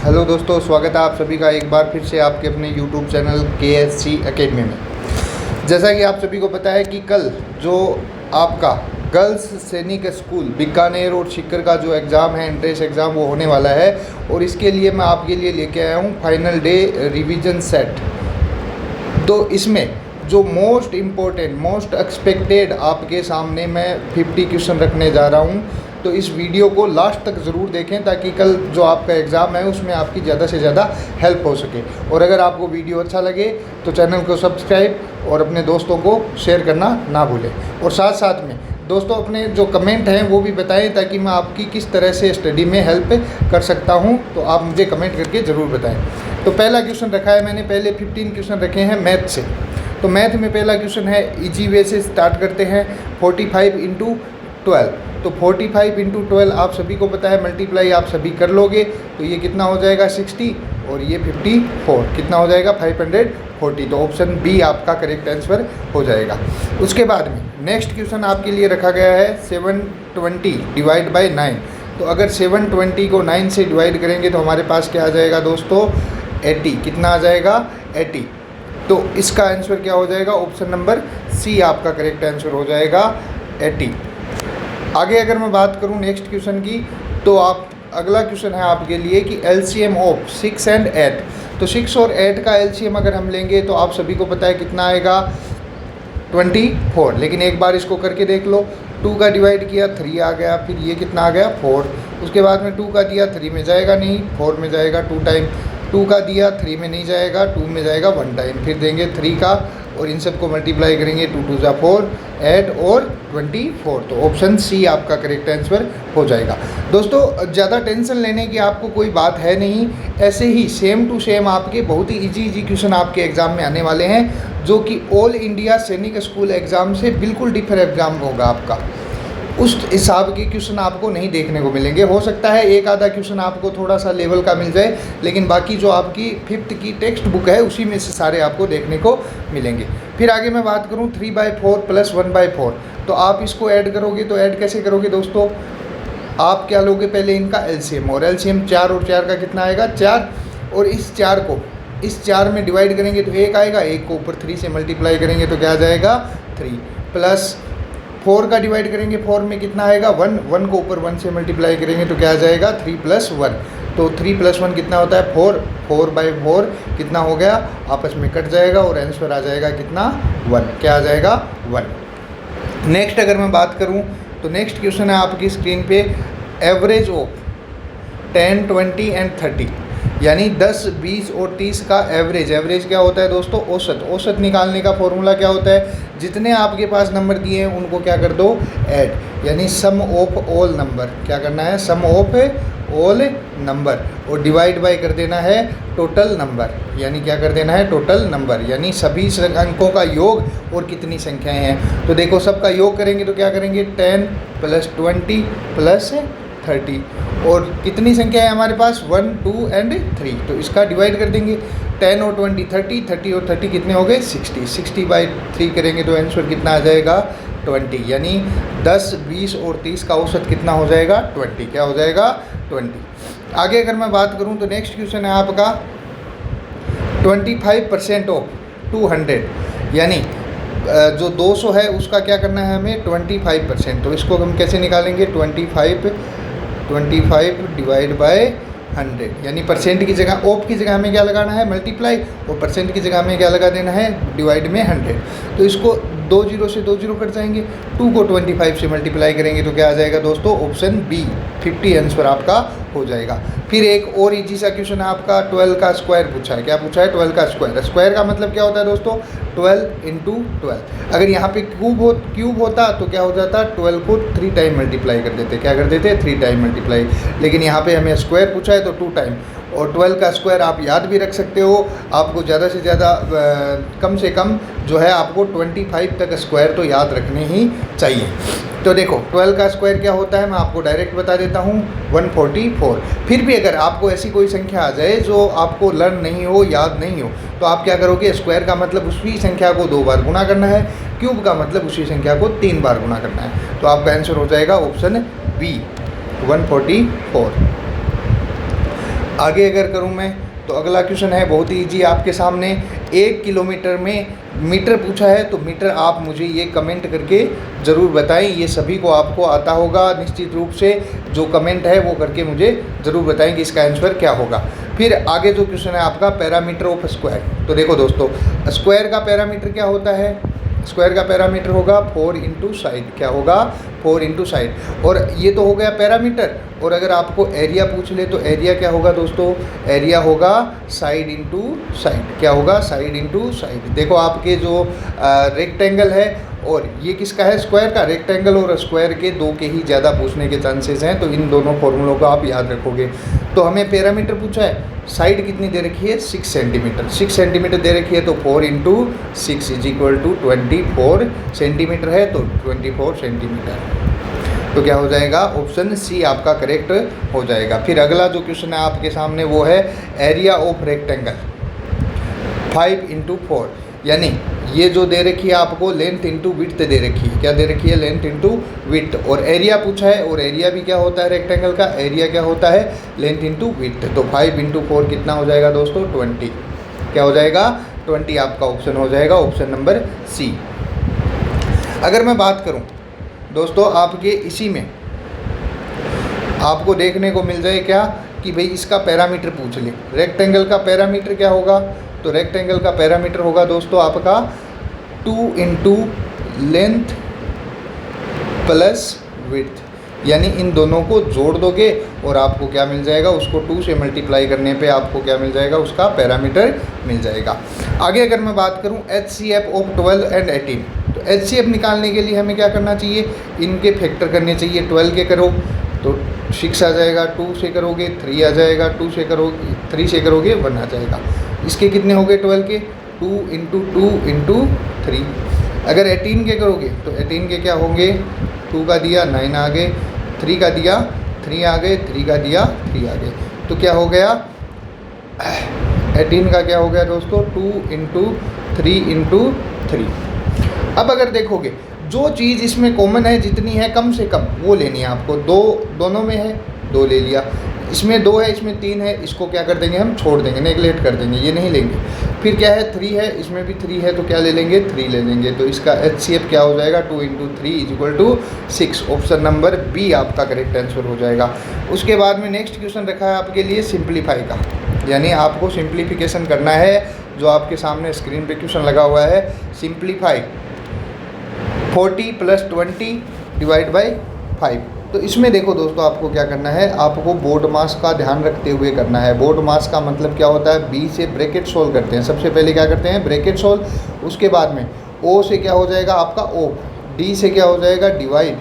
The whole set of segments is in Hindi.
हेलो दोस्तों, स्वागत है आप सभी का एक बार फिर से आपके अपने यूट्यूब चैनल KSC एकेडमी में। जैसा कि आप सभी को पता है कि कल जो आपका गर्ल्स सैनिक स्कूल बीकानेर और सीकर का जो एग्ज़ाम है, एंट्रेंस एग्ज़ाम, वो होने वाला है और इसके लिए मैं आपके लिए लेके आया हूँ फाइनल डे रिवीजन सेट। तो इसमें जो मोस्ट इम्पोर्टेंट, मोस्ट एक्सपेक्टेड आपके सामने मैं 50 क्वेश्चन रखने जा रहा हूँ। तो इस वीडियो को लास्ट तक ज़रूर देखें ताकि कल जो आपका एग्ज़ाम है उसमें आपकी ज़्यादा से ज़्यादा हेल्प हो सके। और अगर आपको वीडियो अच्छा लगे तो चैनल को सब्सक्राइब और अपने दोस्तों को शेयर करना ना भूलें। और साथ साथ में दोस्तों अपने जो कमेंट हैं वो भी बताएं ताकि मैं आपकी किस तरह से स्टडी में हेल्प कर सकता हूं, तो आप मुझे कमेंट करके ज़रूर बताएं। तो पहला क्वेश्चन रखा है मैंने, पहले 15 क्वेश्चन रखे हैं मैथ से। तो मैथ में पहला क्वेश्चन है, इजी वे से स्टार्ट करते हैं। 45 × 12। तो 45 × 12 आप सभी को पता है, मल्टीप्लाई आप सभी कर लोगे तो ये कितना हो जाएगा 60 और ये 54, कितना हो जाएगा 540। तो ऑप्शन बी आपका करेक्ट आंसर हो जाएगा। उसके बाद में नेक्स्ट क्वेश्चन आपके लिए रखा गया है 720 डिवाइड बाय 9। तो अगर 720 को 9 से डिवाइड करेंगे तो हमारे पास क्या आ जाएगा दोस्तों 80। कितना आ जाएगा 80। तो इसका आंसर क्या हो जाएगा, ऑप्शन नंबर सी आपका करेक्ट आंसर हो जाएगा 80। आगे अगर मैं बात करूं नेक्स्ट क्वेश्चन की, तो आप अगला क्वेश्चन है आपके लिए कि LCM ऑफ 6 and 8। तो 6 और 8 का LCM अगर हम लेंगे तो आप सभी को पता है कितना आएगा 24। लेकिन एक बार इसको करके देख लो, 2 का डिवाइड किया 3 आ गया, फिर ये कितना आ गया 4। उसके बाद में 2 का दिया 3 में जाएगा नहीं, 4 में जाएगा 2 टाइम। 2 का दिया 3 में नहीं जाएगा, 2 में जाएगा 1 टाइम। फिर देंगे 3 का और इन सबको मल्टीप्लाई करेंगे, 2 2 = 4, 8 और 24। तो ऑप्शन सी आपका करेक्ट आंसर हो जाएगा। दोस्तों ज़्यादा टेंशन लेने की आपको कोई बात है नहीं, ऐसे ही सेम टू सेम आपके बहुत ही इजी क्वेश्चन आपके एग्ज़ाम में आने वाले हैं, जो कि ऑल इंडिया सैनिक स्कूल एग्ज़ाम से बिल्कुल डिफरेंट एग्ज़ाम होगा आपका। उस हिसाब के क्वेश्चन आपको नहीं देखने को मिलेंगे। हो सकता है एक आधा क्वेश्चन आपको थोड़ा सा लेवल का मिल जाए, लेकिन बाकी जो आपकी 5th की टेक्स्ट बुक है उसी में से सारे आपको देखने को मिलेंगे। फिर आगे मैं बात करूं 3/4 + 1/4। तो आप इसको ऐड करोगे तो ऐड कैसे करोगे दोस्तों, आप क्या लोगे, पहले इनका LCM, और LCM 4 और 4 का कितना आएगा 4। और इस 4 को इस 4 में डिवाइड करेंगे तो 1 आएगा, 1 को ऊपर 3 से मल्टीप्लाई करेंगे तो क्या आ जाएगा 3, प्लस 4 का डिवाइड करेंगे 4 में कितना आएगा 1, 1 को ऊपर 1 से मल्टीप्लाई करेंगे तो क्या आ जाएगा 3 + 1। तो 3 + 1 कितना होता है 4, 4/4 कितना हो गया, आपस में कट जाएगा और आंसर आ जाएगा कितना 1। क्या आ जाएगा 1। नेक्स्ट अगर मैं बात करूं तो नेक्स्ट क्वेश्चन है आपकी स्क्रीन पे, एवरेज ऑफ 10, 20 and 30। यानी 10, 20 और 30 का एवरेज। एवरेज क्या होता है दोस्तों, औसत। औसत निकालने का फॉर्मूला क्या होता है, जितने आपके पास नंबर दिए हैं उनको क्या कर दो ऐड, यानी सम ऑफ ऑल नंबर। क्या करना है, सम ऑफ ऑल नंबर, और डिवाइड बाय कर देना है टोटल नंबर। यानी क्या कर देना है टोटल नंबर, यानी सभी अंकों का योग और कितनी संख्याएं हैं। तो देखो सबका योग करेंगे तो क्या करेंगे 10 + 20 + 30, और कितनी संख्या है हमारे पास 1, 2 and 3। तो इसका डिवाइड कर देंगे, 10 और 20 30, 30 और 30 कितने हो गए 60। 60/3 करेंगे तो आंसर कितना आ जाएगा 20। यानी 10, 20 और 30 का औसत कितना हो जाएगा 20। क्या हो जाएगा 20। आगे अगर मैं बात करूं तो नेक्स्ट क्वेश्चन है आपका 25% ऑफ 200। यानी जो 200 है उसका क्या करना है हमें 25%। तो इसको हम कैसे निकालेंगे 25 डिवाइड बाय 100। यानी परसेंट की जगह, ऑफ की जगह हमें क्या लगाना है मल्टीप्लाई, और परसेंट की जगह हमें क्या लगा देना है डिवाइड में 100। तो इसको 2 0 से 2 0 कट जाएंगे, 2 को 25 से मल्टीप्लाई करेंगे तो क्या आ जाएगा दोस्तों ऑप्शन बी 50 आंसर आपका हो जाएगा। फिर एक और इजी सा क्वेश्चन है आपका, 12 का स्क्वायर पूछा है। क्या पूछा है 12 का स्क्वायर। स्क्वायर का मतलब क्या होता है दोस्तों 12 × 12। अगर यहाँ पे क्यूब होता तो क्या हो जाता, 12 को 3 टाइम मल्टीप्लाई कर देते। क्या कर देते 3 टाइम मल्टीप्लाई, लेकिन यहाँ पे हमें स्क्वायर पूछा है तो 2 टाइम। और 12 का स्क्वायर आप याद भी रख सकते हो, आपको ज़्यादा से ज़्यादा कम से कम जो है आपको 25 तक स्क्वायर तो याद रखने ही चाहिए। तो देखो 12 का स्क्वायर क्या होता है मैं आपको डायरेक्ट बता देता हूँ 144। फिर भी अगर आपको ऐसी कोई संख्या आ जाए जो आपको लर्न नहीं हो, याद नहीं हो, तो आप क्या करोगे, स्क्वायर का मतलब उसी संख्या को 2 बार गुना करना है, क्यूब का मतलब उसी संख्या को 3 बार गुना करना है। तो आपका आंसर हो जाएगा ऑप्शन बी 144। आगे अगर करूं मैं तो अगला क्वेश्चन है बहुत ही ईजी आपके सामने। 1 किलोमीटर में मीटर पूछा है, तो मीटर आप मुझे ये कमेंट करके ज़रूर बताएं। ये सभी को आपको आता होगा निश्चित रूप से, जो कमेंट है वो करके मुझे ज़रूर बताएं कि इसका आंसर क्या होगा। फिर आगे जो क्वेश्चन है आपका पैरामीटर ऑफ स्क्वायर। तो देखो दोस्तों, स्क्वायर का पैरामीटर क्या होता है? स्क्वायर का पैरामीटर होगा 4 इंटू साइड। क्या होगा? 4 इंटू साइड। और ये तो हो गया पैरामीटर। और अगर आपको एरिया पूछ ले तो एरिया क्या होगा दोस्तों? एरिया होगा साइड इंटू साइड। क्या होगा? Side into side. देखो आपके जो रेक्टेंगल है और ये किसका है? स्क्वायर का। रेक्टेंगल और स्क्वायर के दो के ही ज़्यादा पूछने के चांसेस हैं, तो इन दोनों फॉर्मूलों को आप याद रखोगे। तो हमें पैरामीटर पूछा है, साइड कितनी दे रखी है? 6 सेंटीमीटर। 6 सेंटीमीटर दे रखी है, तो 4 into 6 is equal to 24 centimetre है, तो 24 सेंटीमीटर। तो क्या हो जाएगा? ऑप्शन सी आपका करेक्ट हो जाएगा। फिर अगला जो क्वेश्चन है आपके सामने वो है एरिया ऑफ रेक्टेंगल 5 इंटू 4। यानी ये जो दे रखी है आपको लेंथ इंटू विड्थ दे रखी है। क्या दे रखी है? Length into width. और एरिया पूछा है, और एरिया भी क्या होता है रेक्टेंगल का? एरिया क्या होता है? Length into width. तो 5 इंटू 4 कितना हो जाएगा दोस्तों? 20। क्या हो जाएगा? 20 आपका ऑप्शन हो जाएगा, ऑप्शन नंबर सी। अगर मैं बात करूं दोस्तों आपके इसी में आपको देखने को मिल जाए क्या कि भाई इसका पैरामीटर पूछ ले। रेक्टेंगल का पैरामीटर क्या होगा? तो रेक्टेंगल का पैरामीटर होगा दोस्तों आपका 2 इंटू लेंथ प्लस विड्थ। यानी इन दोनों को जोड़ दोगे और आपको क्या मिल जाएगा? उसको 2 से मल्टीप्लाई करने पे आपको क्या मिल जाएगा? उसका पैरामीटर मिल जाएगा। आगे अगर मैं बात करूं HCF ऑफ 12 एंड 18, तो HCF निकालने के लिए हमें क्या करना चाहिए? इनके फैक्टर करने चाहिए। 12 के करो तो 6 आ जाएगा, 2 से करोगे 3 आ जाएगा, 2 से करोगे 3 से करोगे 1 आ जाएगा। इसके कितने हो गए 12 के? 2 इंटू 2 इंटू 3। अगर 18 के करोगे तो 18 के क्या होंगे? 2 का दिया 9 आ गए, 3 का दिया 3 आ गए, 3 का दिया 3 आ गए। तो क्या हो गया? 18 का क्या हो गया दोस्तों? 2 इंटू 3 इंटू 3। अब अगर देखोगे जो चीज़ इसमें कॉमन है जितनी है कम से कम वो लेनी है आपको। दोनों में है, 2 ले लिया। इसमें 2 है, इसमें 3 है, इसको क्या कर देंगे? हम छोड़ देंगे, नेगलेक्ट कर देंगे, ये नहीं लेंगे। फिर क्या है? 3 है, इसमें भी 3 है, तो क्या ले लेंगे? 3 ले लेंगे। तो इसका HCF क्या हो जाएगा? 2 into 3 is equal to 6। Option number B आपका करेक्ट आंसर हो जाएगा। उसके बाद में नेक्स्ट क्वेश्चन रखा है आपके लिए सिंप्लीफाई का, यानी आपको सिंप्लीफिकेशन करना है। जो आपके सामने स्क्रीन पे क्वेश्चन लगा हुआ है, सिंप्लीफाई 40 + 20 डिवाइड बाई 5। तो इसमें देखो दोस्तों आपको क्या करना है? आपको बोर्ड मास का ध्यान रखते हुए करना है। बोर्ड मास का मतलब क्या होता है? बी से ब्रैकेट सोल्व करते हैं। सबसे पहले क्या करते हैं? Bracket solve. उसके बाद में ओ से क्या हो जाएगा आपका? ऑफ। डी से क्या हो जाएगा? डिवाइड।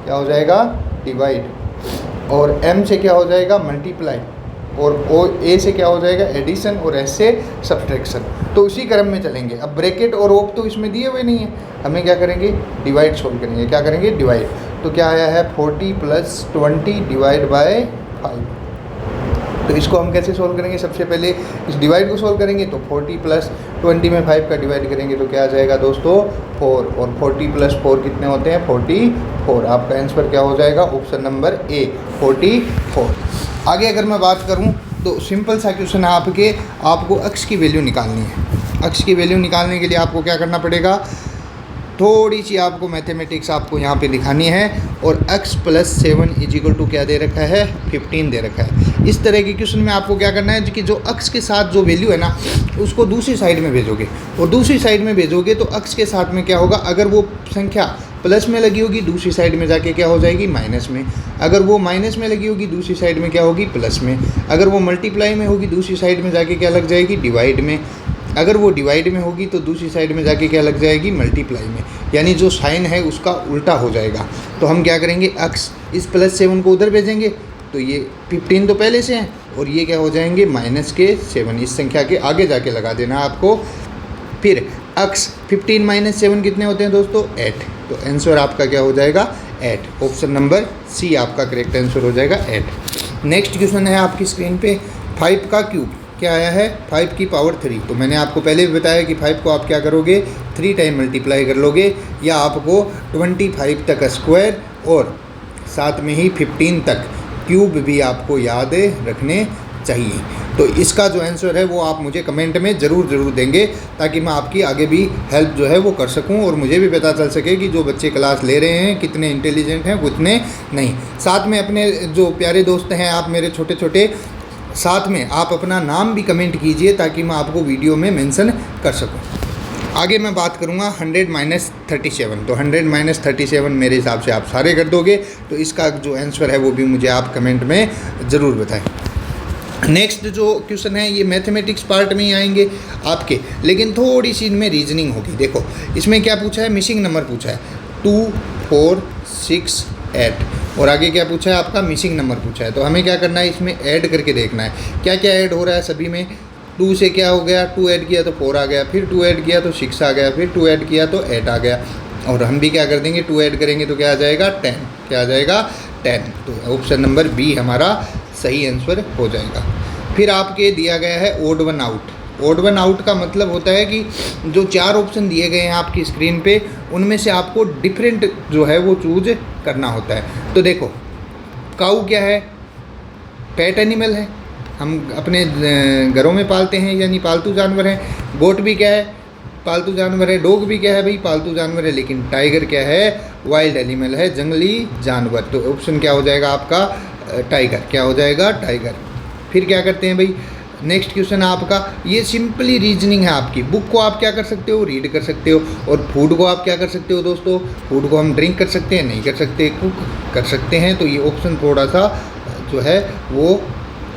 क्या हो जाएगा? डिवाइड। और एम से क्या हो जाएगा? मल्टीप्लाई। और ओ ए से क्या हो जाएगा? एडिशन। और एस से सब्सट्रैक्शन। तो उसी क्रम में चलेंगे। अब ब्रैकेट और ऑफ तो इसमें दिए हुए नहीं है, हमें क्या करेंगे? डिवाइड सोल्व करेंगे। क्या करेंगे? डिवाइड। तो क्या आया है? 40 + 20 डिवाइड बाय 5। तो इसको हम कैसे सोल्व करेंगे? सबसे पहले इस डिवाइड को सोल्व करेंगे, तो 40 + 20 में 5 का डिवाइड करेंगे तो क्या आ जाएगा दोस्तों? 4। और 40 + 4 कितने होते हैं? 44। आपका आंसर क्या हो जाएगा? Option number A 44। आगे अगर मैं बात करूं तो सिंपल सा क्वेश्चन है आपको अक्स की वैल्यू निकालनी है। अक्स की वैल्यू निकालने के लिए आपको क्या करना पड़ेगा? थोड़ी सी आपको मैथमेटिक्स आपको यहाँ पे दिखानी है। और x + 7 इज इक्वल टू क्या दे रखा है? 15 दे रखा है। इस तरह के क्वेश्चन में आपको क्या करना है कि जो x के साथ जो वैल्यू है ना उसको दूसरी साइड में भेजोगे। और दूसरी साइड में भेजोगे तो x के साथ में क्या होगा? अगर वो संख्या प्लस में लगी होगी दूसरी साइड में जाके क्या हो जाएगी? माइनस में। अगर वो माइनस में लगी होगी दूसरी साइड में क्या होगी? प्लस में। अगर वो मल्टीप्लाई में होगी दूसरी साइड में जाके क्या लग जाएगी? डिवाइड में। अगर वो डिवाइड में होगी तो दूसरी साइड में जाके क्या लग जाएगी? मल्टीप्लाई में। यानी जो साइन है उसका उल्टा हो जाएगा। तो हम क्या करेंगे? x इस +7 को उधर भेजेंगे तो ये 15 तो पहले से हैं और ये क्या हो जाएंगे? -7। इस संख्या के आगे जाके लगा देना आपको। फिर x 15 - 7 कितने होते हैं दोस्तों? 8। तो आंसर आपका क्या हो जाएगा? 8। ऑप्शन नंबर सी आपका करेक्ट आंसर हो जाएगा 8। नेक्स्ट क्वेश्चन है आपकी स्क्रीन पे 5 का क्यूब। क्या आया है? 5 की पावर 3। तो मैंने आपको पहले भी बताया कि 5 को आप क्या करोगे? 3 टाइम मल्टीप्लाई कर लोगे, या आपको 25 तक स्क्वायर और साथ में ही 15 तक क्यूब भी आपको याद रखने चाहिए। तो इसका जो आंसर है वो आप मुझे कमेंट में ज़रूर देंगे, ताकि मैं आपकी आगे भी हेल्प जो है वो कर सकूं और मुझे भी पता चल सके कि जो बच्चे क्लास ले रहे हैं कितने इंटेलिजेंट हैं, कितने नहीं। साथ में अपने जो प्यारे दोस्त हैं आप मेरे छोटे छोटे, साथ में आप अपना नाम भी कमेंट कीजिए ताकि मैं आपको वीडियो में मेंशन कर सकूं। आगे मैं बात करूंगा 100 - 37। तो 100 - 37 मेरे हिसाब से आप सारे कर दोगे, तो इसका जो आंसर है वो भी मुझे आप कमेंट में ज़रूर बताएं। नेक्स्ट जो क्वेश्चन है ये मैथमेटिक्स पार्ट में ही आएंगे आपके, लेकिन थोड़ी सी इनमें रीजनिंग होगी। देखो इसमें क्या पूछा है, मिसिंग नंबर पूछा है 2, 4, 6, 8 और आगे क्या पूछा है आपका मिसिंग नंबर पूछा है। तो हमें क्या करना है, इसमें ऐड करके देखना है क्या क्या ऐड हो रहा है सभी में। 2 से क्या हो गया, 2 ऐड किया तो 4 आ गया, फिर 2 ऐड किया तो 6 आ गया, फिर 2 ऐड किया तो 8 आ गया। और हम भी क्या कर देंगे, 2 ऐड करेंगे तो क्या आ जाएगा 10, क्या आ जाएगा 10। तो ऑप्शन नंबर बी हमारा सही आंसर हो जाएगा। फिर आपके दिया गया है odd one out. Odd one out का मतलब होता है कि जो 4 ऑप्शन दिए गए हैं आपकी स्क्रीन पे, उनमें से आपको डिफरेंट जो है वो चूज करना होता है। तो देखो काऊ क्या है, पेट एनिमल है, हम अपने घरों में पालते हैं यानी पालतू जानवर हैं। गोट भी क्या है, पालतू जानवर है। डॉग भी क्या है भाई, पालतू जानवर है। लेकिन टाइगर क्या है, वाइल्ड एनिमल है, जंगली जानवर। तो ऑप्शन क्या हो जाएगा आपका टाइगर, क्या हो जाएगा टाइगर। फिर क्या करते हैं भाई, नेक्स्ट क्वेश्चन आपका, ये सिंपली रीजनिंग है आपकी। बुक को आप क्या कर सकते हो, रीड कर सकते हो। और फूड को आप क्या कर सकते हो दोस्तों, फूड को हम ड्रिंक कर सकते हैं, नहीं कर सकते, कुक कर सकते हैं। तो ये ऑप्शन थोड़ा सा जो है वो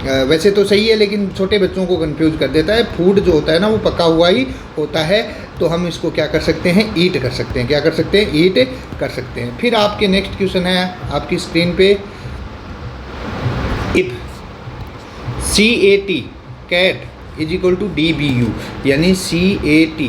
वैसे तो सही है, लेकिन छोटे बच्चों को कंफ्यूज कर देता है। फूड जो होता है ना वो पका हुआ ही होता है, तो हम इसको क्या कर सकते हैं, ईट कर सकते हैं। क्या कर सकते हैं, ईट कर सकते हैं। फिर आपके नेक्स्ट क्वेश्चन है आपकी स्क्रीन पे, if CAT cat is equal to DBU, यानी CAT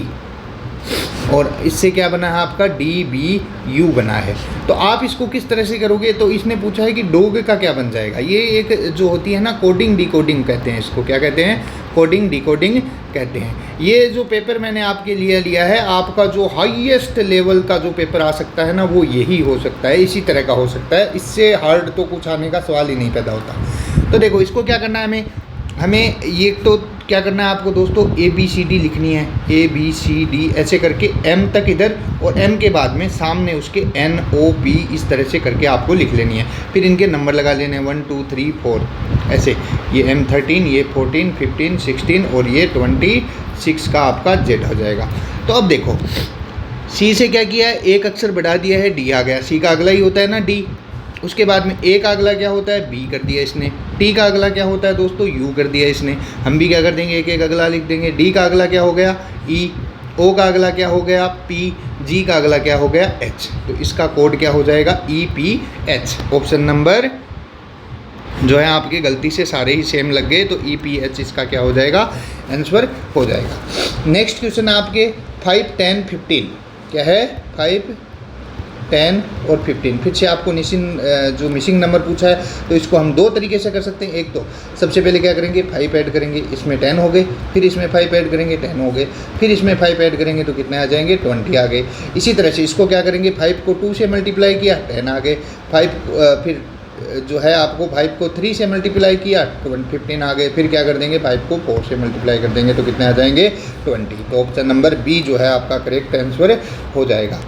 और इससे क्या बना है आपका DBU बना है। तो आप इसको किस तरह से करोगे, तो इसने पूछा है कि डॉग का क्या बन जाएगा। ये एक जो होती है ना कोडिंग डिकोडिंग कहते हैं इसको, क्या कहते हैं, कोडिंग डिकोडिंग कहते हैं। ये जो पेपर मैंने आपके लिए लिया है, आपका जो हाईएस्ट लेवल का जो पेपर आ सकता है ना वो यही हो सकता है, इसी तरह का हो सकता है। इससे हार्ड तो कुछ आने का सवाल ही नहीं पैदा होता। तो देखो इसको क्या करना है, हमें ये तो क्या करना है आपको दोस्तों, ABCD लिखनी है, ABCD ऐसे करके M तक इधर, और M के बाद में सामने उसके NOP इस तरह से करके आपको लिख लेनी है। फिर इनके नंबर लगा लेने हैं 1 2 3 4 ऐसे। ये M13, ये 14, 15, 16 और ये 26 का आपका Z हो जाएगा। तो अब देखो C से क्या किया है, एक अक्षर बढ़ा दिया है, D आ गया। C का अगला ही होता है ना D। उसके बाद में A का अगला क्या होता है, B कर दिया इसने। T का अगला क्या होता है दोस्तों, U कर दिया इसने। हम भी क्या कर देंगे, एक एक अगला लिख देंगे। D का अगला क्या हो गया, E। O का अगला क्या हो गया, P। G का अगला क्या हो गया, H। तो इसका कोड क्या हो जाएगा, EPH। ऑप्शन नंबर जो है आपकी गलती से सारे ही सेम लग गए, तो EPH इसका क्या हो जाएगा, आंसर हो जाएगा। नेक्स्ट क्वेश्चन आपके 5, 10, 15 क्या है, 5, 10 और 15। फिर से आपको जो मिसिंग नंबर पूछा है, तो इसको हम 2 तरीके से कर सकते हैं। एक तो सबसे पहले क्या करेंगे, 5 ऐड करेंगे, इसमें 10 हो गए। फिर इसमें 5 ऐड करेंगे, 10 हो गए। फिर इसमें 5 ऐड करेंगे तो कितने आ जाएंगे, 20 आ गए। इसी तरह से इसको क्या करेंगे, 5 को 2 से मल्टीप्लाई किया, 10 आ गए। 5 फिर जो है आपको 5 को 3 से मल्टीप्लाई किया, 15 आ गए। फिर क्या कर देंगे, 5 को 4 से मल्टीप्लाई कर देंगे तो कितने आ जाएंगे, 20। तो ऑप्शन नंबर बी जो है आपका करेक्ट आंसर हो जाएगा।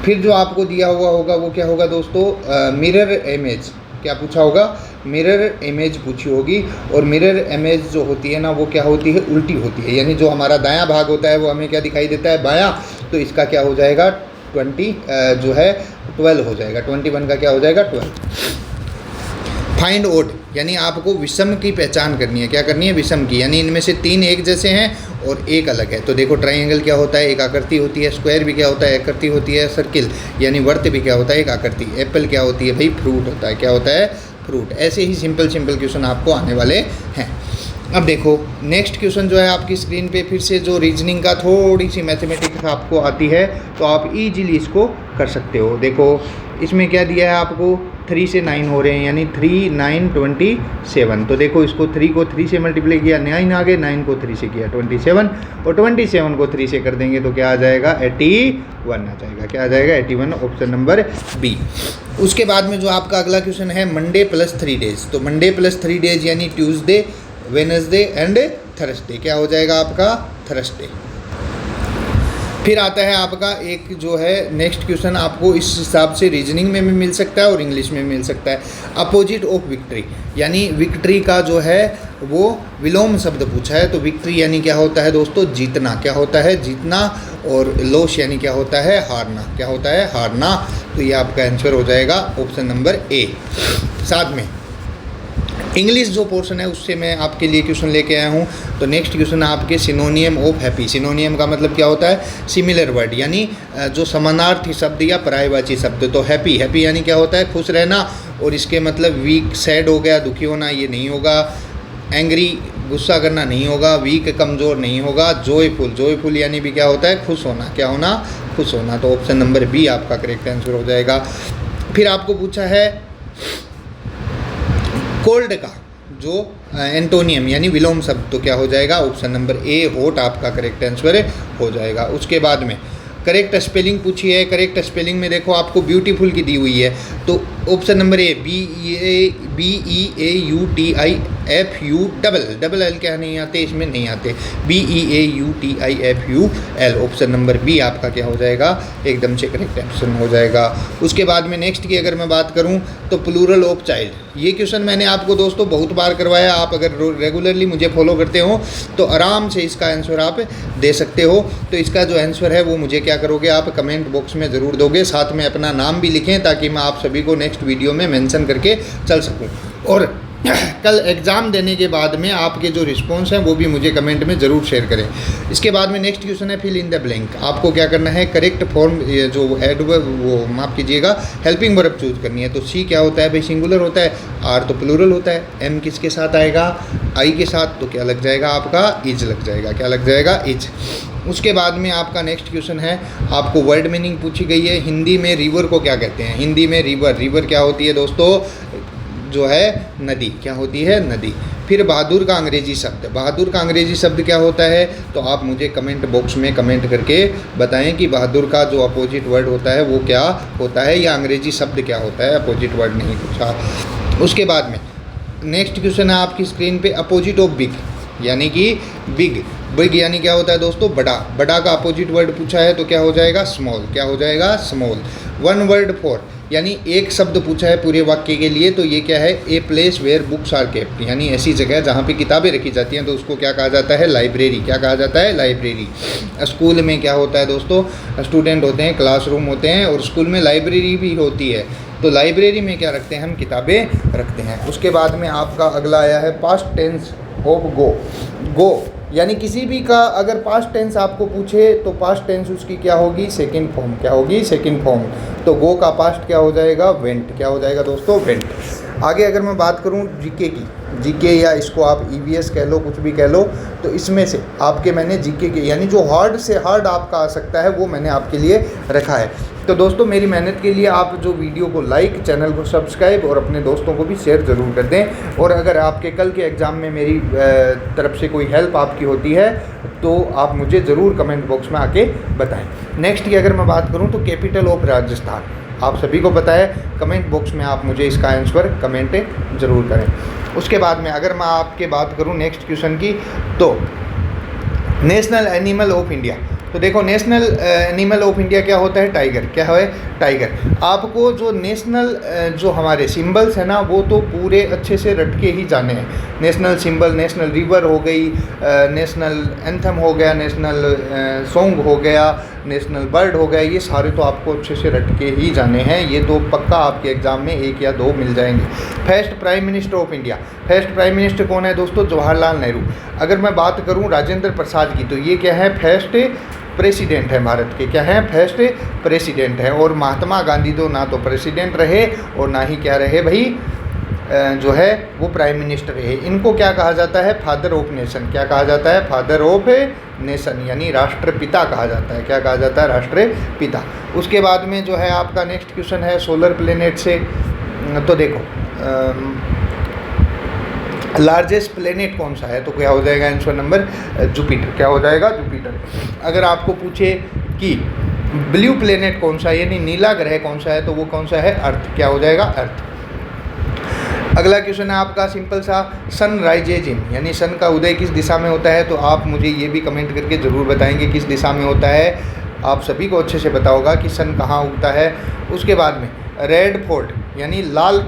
फिर जो आपको दिया हुआ होगा वो क्या होगा दोस्तों, मिरर इमेज। क्या पूछा होगा, मिरर इमेज पूछी होगी। और मिरर इमेज जो होती है ना वो क्या होती है, उल्टी होती है। यानी जो हमारा दायां भाग होता है वो हमें क्या दिखाई देता है, बायां। तो इसका क्या हो जाएगा, 12 हो जाएगा। 21 का क्या हो जाएगा, 12। फाइंड ओड, यानी आपको विषम की पहचान करनी है। क्या करनी है, विषम की। यानी इनमें से 3 एक जैसे हैं और एक अलग है। तो देखो ट्राइंगल क्या होता है, एक आकृति होती है। स्क्वायर भी क्या होता है, आकृति होती है। सर्किल यानी वर्त भी क्या होता है, एक आकृति। एप्पल क्या होती है भाई, फ्रूट होता है। क्या होता है, फ्रूट। ऐसे ही सिंपल क्वेश्चन आपको आने वाले हैं। अब देखो नेक्स्ट क्वेश्चन जो है आपकी स्क्रीन पे, फिर से जो रीजनिंग का थोड़ी सी मैथमेटिक्स आपको आती है तो आप इजीली इसको कर सकते हो। देखो इसमें क्या दिया है आपको, 3 से 9 हो रहे हैं, यानी 3, 9, 27। तो देखो इसको 3 को 3 से मल्टीप्लाई किया, 9 आ गए। 9 को 3 से किया 27, और 27 को 3 से कर देंगे तो क्या आ जाएगा, 81 आ जाएगा। क्या आ जाएगा, 81। Option number B. उसके बाद में जो आपका अगला क्वेश्चन है, मंडे +3 डेज। तो मंडे +3 डेज यानी ट्यूसडे वेडनेसडे एंड थर्सडे। क्या हो जाएगा आपका? थर्सडे। फिर आता है आपका एक जो है नेक्स्ट क्वेश्चन, आपको इस हिसाब से रीजनिंग में भी मिल सकता है और इंग्लिश में मिल सकता है। अपोजिट ऑफ विक्ट्री, यानी विक्ट्री का जो है वो विलोम शब्द पूछा है। तो विक्ट्री यानी क्या होता है दोस्तों? जीतना। क्या होता है? जीतना। और लॉस यानी क्या होता है? हारना। क्या होता है? हारना। तो ये आपका आंसर हो जाएगा ऑप्शन नंबर ए। साथ में इंग्लिश जो पोर्शन है उससे मैं आपके लिए क्वेश्चन लेके आया हूँ। तो नेक्स्ट क्वेश्चन आपके सिनोनियम ऑफ हैप्पी। सिनोनियम का मतलब क्या होता है? सिमिलर वर्ड, यानी जो समानार्थी शब्द या पर्यायवाची शब्द। तो हैप्पी, हैप्पी यानी क्या होता है? खुश रहना। और इसके मतलब वीक, सैड हो गया, दुखी होना, ये नहीं होगा। एंग्री, गुस्सा करना नहीं होगा। वीक, कमज़ोर नहीं होगा। जॉयफुल, जॉयफुल यानी भी क्या होता है? खुश होना। क्या होना? खुश होना। तो ऑप्शन नंबर बी आपका करेक्ट आंसर हो जाएगा। फिर आपको पूछा है कोल्ड का जो एंटोनियम यानी विलोम शब्द। तो क्या हो जाएगा? ऑप्शन नंबर ए हॉट आपका करेक्ट आंसर हो जाएगा। उसके बाद में करेक्ट स्पेलिंग पूछी है। करेक्ट स्पेलिंग में देखो आपको ब्यूटीफुल की दी हुई है। तो option number A BEAUTIFU double L क्या नहीं आते? इसमें नहीं आते। BEAUTIFUL ऑप्शन नंबर बी आपका क्या हो जाएगा? एकदम से करेक्ट ऑप्शन हो जाएगा। उसके बाद में नेक्स्ट की अगर मैं बात करूं तो प्लूरल ऑफ चाइल्ड। ये क्वेश्चन मैंने आपको दोस्तों बहुत बार करवाया। आप अगर रेगुलरली मुझे फॉलो करते हो तो आराम से इसका आंसर आप दे सकते हो। तो इसका जो आंसर है वो मुझे क्या करोगे? आप कमेंट बॉक्स में ज़रूर दोगे। साथ में अपना नाम भी लिखें ताकि मैं आप सभी को नेक्स्ट वीडियो में मेंशन करके चल सकूं। और कल एग्ज़ाम देने के बाद में आपके जो रिस्पॉन्स हैं वो भी मुझे कमेंट में ज़रूर शेयर करें। इसके बाद में नेक्स्ट क्वेश्चन है फिल इन द ब्लैंक। आपको क्या करना है? करेक्ट फॉर्म जो एडवर्ब वो माफ़ कीजिएगा हेल्पिंग वर्ब चूज करनी है। तो सी क्या होता है भाई? सिंगुलर होता है। आर तो प्लूरल होता है। एम किसके साथ आएगा? आई के साथ। तो क्या लग जाएगा आपका? इज लग जाएगा। क्या लग जाएगा? इज। उसके बाद में आपका नेक्स्ट क्वेश्चन है, आपको वर्ड मीनिंग पूछी गई है। हिंदी में रिवर को क्या कहते हैं? हिंदी में रिवर, रिवर क्या होती है दोस्तों? जो है नदी। क्या होती है? नदी। फिर बहादुर का अंग्रेजी शब्द। बहादुर का अंग्रेजी शब्द क्या होता है? तो आप मुझे कमेंट बॉक्स में कमेंट करके बताएं कि बहादुर का जो अपोजिट वर्ड होता है वो क्या होता है, या अंग्रेजी शब्द क्या होता है। अपोजिट वर्ड नहीं पूछा। उसके बाद में नेक्स्ट क्वेश्चन है आपकी स्क्रीन पे अपोजिट ऑफ बिग, यानी कि बिग। बिग यानी क्या होता है दोस्तों? बड़ा। बड़ा का अपोजिट वर्ड पूछा है तो क्या हो जाएगा? स्मॉल। क्या हो जाएगा? स्मॉल। वन वर्ड फॉर, यानी एक शब्द पूछा है पूरे वाक्य के लिए। तो ये क्या है? A place where books are kept, यानी ऐसी जगह जहाँ पे किताबें रखी जाती हैं। तो उसको क्या कहा जाता है? लाइब्रेरी। क्या कहा जाता है? लाइब्रेरी। स्कूल में क्या होता है दोस्तों? स्टूडेंट होते हैं, क्लासरूम होते हैं, और स्कूल में लाइब्रेरी भी होती है। तो लाइब्रेरी में क्या रखते हैं? हम किताबें रखते हैं। उसके बाद में आपका अगला आया है पास्ट टेंस ऑफ गो। गो यानी किसी भी का अगर पास्ट टेंस आपको पूछे तो पास्ट टेंस उसकी क्या होगी? Second form. क्या होगी? Second form. तो गो का पास्ट क्या हो जाएगा? वेंट। क्या हो जाएगा दोस्तों? वेंट। आगे अगर मैं बात करूं जीके की, जीके या इसको आप ईवीएस कह लो, कुछ भी कह लो, तो इसमें से आपके मैंने जीके के यानी जो हार्ड से हार्ड आपका आ सकता है वो मैंने आपके लिए रखा है। तो दोस्तों मेरी मेहनत के लिए आप जो वीडियो को लाइक, चैनल को सब्सक्राइब और अपने दोस्तों को भी शेयर ज़रूर कर दें। और अगर आपके कल के एग्ज़ाम में मेरी तरफ से कोई हेल्प आपकी होती है तो आप मुझे ज़रूर कमेंट बॉक्स में आके बताएं। नेक्स्ट की अगर मैं बात करूं तो कैपिटल ऑफ राजस्थान, आप सभी को पता है। कमेंट बॉक्स में आप मुझे इसका आंसर कमेंट ज़रूर करें। उसके बाद में अगर मैं आपके बात करूं नेक्स्ट क्वेश्चन की, तो नेशनल एनिमल ऑफ इंडिया। तो देखो नेशनल एनिमल ऑफ इंडिया क्या होता है? टाइगर। क्या है? टाइगर। आपको जो नेशनल जो हमारे सिंबल्स हैं ना वो तो पूरे अच्छे से रट के ही जाने हैं। नेशनल सिंबल, नेशनल रिवर हो गई, नेशनल एंथम हो गया, नेशनल सॉन्ग हो गया, नेशनल बर्ड हो गया, ये सारे तो आपको अच्छे से रट के ही जाने हैं। ये तो पक्का आपके एग्जाम में 1 या 2 मिल जाएंगे। First prime minister of India. First prime minister कौन है दोस्तों? जवाहरलाल नेहरू। अगर मैं बात करूं राजेंद्र प्रसाद की तो ये क्या है? फर्स्ट प्रेसिडेंट है भारत के। क्या है? फर्स्ट प्रेसिडेंट है। और महात्मा गांधी तो ना तो प्रेसिडेंट रहे और ना ही क्या रहे भाई जो है वो प्राइम मिनिस्टर रहे। इनको क्या कहा जाता है? Father of nation. क्या कहा जाता है? फादर ऑफ नेशन, यानी राष्ट्रपिता कहा जाता है। क्या कहा जाता है? राष्ट्रपिता। उसके बाद में जो है आपका नेक्स्ट क्वेश्चन है सोलर प्लेनेट से। तो देखो लार्जेस्ट प्लेनेट कौन सा है? तो क्या हो जाएगा आंसर नंबर? जुपिटर। क्या हो जाएगा? जुपिटर। अगर आपको पूछे कि ब्लू प्लेनेट कौन सा है यानी नीला ग्रह कौन सा है तो वो कौन सा है? अर्थ। क्या हो जाएगा? अर्थ। अगला क्वेश्चन है आपका सिंपल सा, सन राइजेज इन, यानी सन का उदय किस दिशा में होता है। तो आप मुझे ये भी कमेंट करके ज़रूर बताएंगे किस दिशा में होता है। आप सभी को अच्छे से पता होगा कि सन कहाँ उगता है। उसके बाद में रेड फोर्ट यानी लाल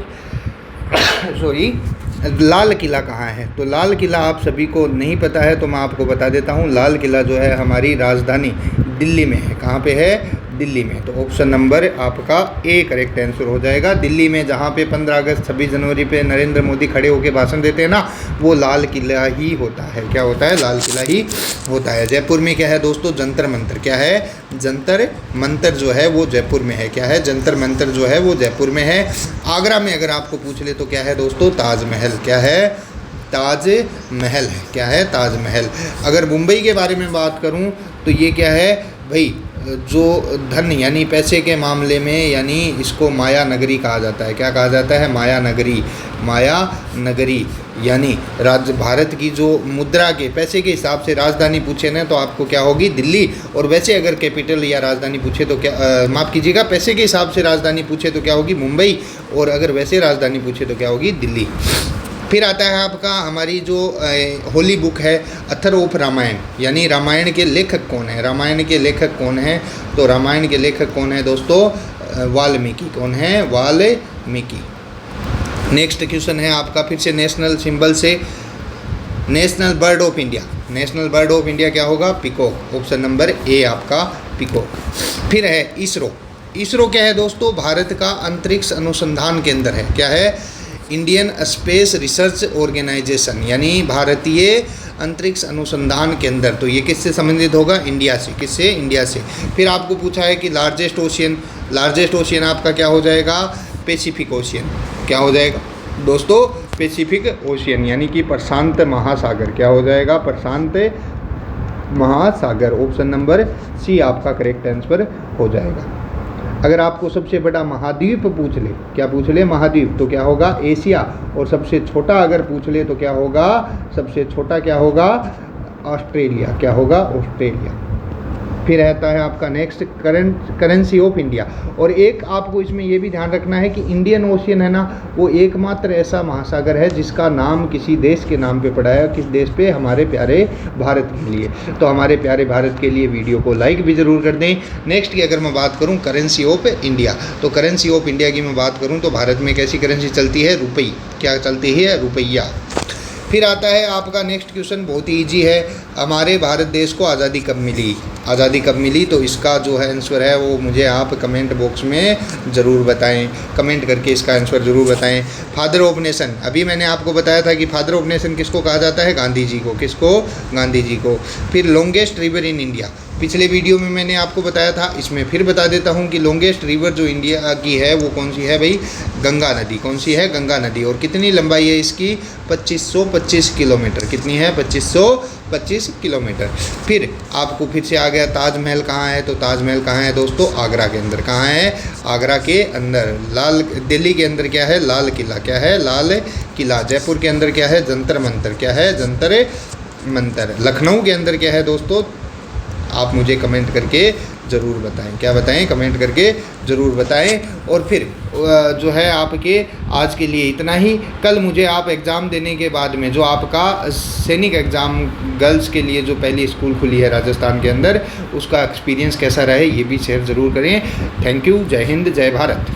लाल किला कहाँ है। तो लाल किला आप सभी को नहीं पता है तो मैं आपको बता देता हूँ। लाल किला जो है हमारी राजधानी दिल्ली में है। कहाँ पे है? दिल्ली में। तो ऑप्शन नंबर आपका ए करेक्ट आंसर हो जाएगा। दिल्ली में जहाँ पे 15 अगस्त 26 जनवरी पे नरेंद्र मोदी खड़े होकर भाषण देते हैं ना, वो लाल किला ही होता है। क्या होता है? लाल किला ही होता है। जयपुर में क्या है दोस्तों? जंतर मंतर। क्या है? जंतर मंतर जो है वो जयपुर में है। क्या है? जंतर मंतर जो है वो जयपुर में है। आगरा में अगर आपको पूछ ले तो क्या है दोस्तों? ताजमहल। क्या है? ताज महल है। क्या है? ताजमहल। अगर मुंबई के बारे में बात करूं तो ये क्या है भाई, जो धन यानी पैसे के मामले में, यानी इसको माया नगरी कहा जाता है। क्या कहा जाता है? माया नगरी। माया नगरी यानी भारत की जो मुद्रा के पैसे के हिसाब से राजधानी पूछे ना तो आपको क्या होगी? दिल्ली। और वैसे अगर कैपिटल या राजधानी पूछे तो क्या, माफ़ कीजिएगा, पैसे के हिसाब से राजधानी पूछे तो क्या होगी? मुंबई। और अगर वैसे राजधानी पूछे तो क्या होगी? दिल्ली। फिर आता है आपका हमारी जो होली बुक है अथर्ववेद रामायण, यानी रामायण के लेखक कौन है? रामायण के लेखक कौन है? तो रामायण के लेखक कौन है दोस्तों? वाल्मीकि। कौन है? वाल्मीकि। नेक्स्ट क्वेश्चन है आपका फिर से नेशनल सिंबल से, national bird of India. National bird of India क्या होगा? पीकॉक। ऑप्शन नंबर ए आपका पीकॉक। फिर है इसरो। इसरो क्या है दोस्तों? भारत का अंतरिक्ष अनुसंधान केंद्र है। क्या है? इंडियन स्पेस रिसर्च ऑर्गेनाइजेशन, यानी भारतीय अंतरिक्ष अनुसंधान केंद्र। तो ये किससे संबंधित होगा? इंडिया से। किससे? इंडिया से। फिर आपको पूछा है कि लार्जेस्ट ओशियन, लार्जेस्ट ओशियन आपका क्या हो जाएगा? Pacific ocean. क्या हो जाएगा दोस्तों? पैसिफिक ओशियन, यानी कि प्रशांत महासागर। क्या हो जाएगा? प्रशांत महासागर। ऑप्शन नंबर सी आपका करेक्ट आंसर हो जाएगा। अगर आपको सबसे बड़ा महाद्वीप पूछ ले, क्या पूछ ले? महाद्वीप, तो क्या होगा? एशिया। और सबसे छोटा अगर पूछ ले तो क्या होगा? सबसे छोटा क्या होगा? ऑस्ट्रेलिया। क्या होगा? ऑस्ट्रेलिया। फिर रहता है आपका नेक्स्ट करेंसी ऑफ इंडिया। और एक आपको इसमें ये भी ध्यान रखना है कि इंडियन ओशियन है ना, वो एकमात्र ऐसा महासागर है जिसका नाम किसी देश के नाम पे पड़ा है। किस देश पे? हमारे प्यारे भारत के लिए। तो हमारे प्यारे भारत के लिए वीडियो को लाइक भी ज़रूर कर दें। नेक्स्ट की अगर मैं बात करूँ करेंसी ऑफ इंडिया, तो करेंसी ऑफ इंडिया की मैं बात करूँ तो भारत में कैसी करेंसी चलती है? रुपये। क्या चलती है? रुपया। फिर आता है आपका नेक्स्ट क्वेश्चन, बहुत ही ईजी है। हमारे भारत देश को आज़ादी कब मिली? आज़ादी कब मिली? तो इसका जो है आंसर है वो मुझे आप कमेंट बॉक्स में ज़रूर बताएं। कमेंट करके इसका आंसर ज़रूर बताएं। फादर ऑफ नेशन, अभी मैंने आपको बताया था कि फादर ऑफ नेशन किसको कहा जाता है? गांधी जी को। किसको? गांधी जी को। फिर लॉन्गेस्ट रिवर इन इंडिया, पिछले वीडियो में मैंने आपको बताया था, इसमें फिर बता देता हूँ कि लॉन्गेस्ट रिवर जो इंडिया की है वो कौन सी है भाई? गंगा नदी। कौन सी है? गंगा नदी। और कितनी लंबाई है इसकी? 2525 किलोमीटर। कितनी है? 2525 किलोमीटर। फिर आपको फिर से आ गया ताजमहल कहाँ है? तो ताजमहल कहाँ है दोस्तों? आगरा के अंदर। कहाँ है? आगरा के अंदर। दिल्ली के अंदर क्या है? लाल किला। क्या है? लाल किला। जयपुर के अंदर क्या है? जंतर मंतर। क्या है? जंतर मंतर। लखनऊ के अंदर क्या है दोस्तों? आप मुझे कमेंट करके ज़रूर बताएं। क्या बताएं? कमेंट करके ज़रूर बताएं। और फिर जो है आपके आज के लिए इतना ही। कल मुझे आप एग्ज़ाम देने के बाद में जो आपका सैनिक एग्ज़ाम गर्ल्स के लिए जो पहली स्कूल खुली है राजस्थान के अंदर, उसका एक्सपीरियंस कैसा रहे ये भी शेयर ज़रूर करें। Thank you. जय हिंद, जय भारत।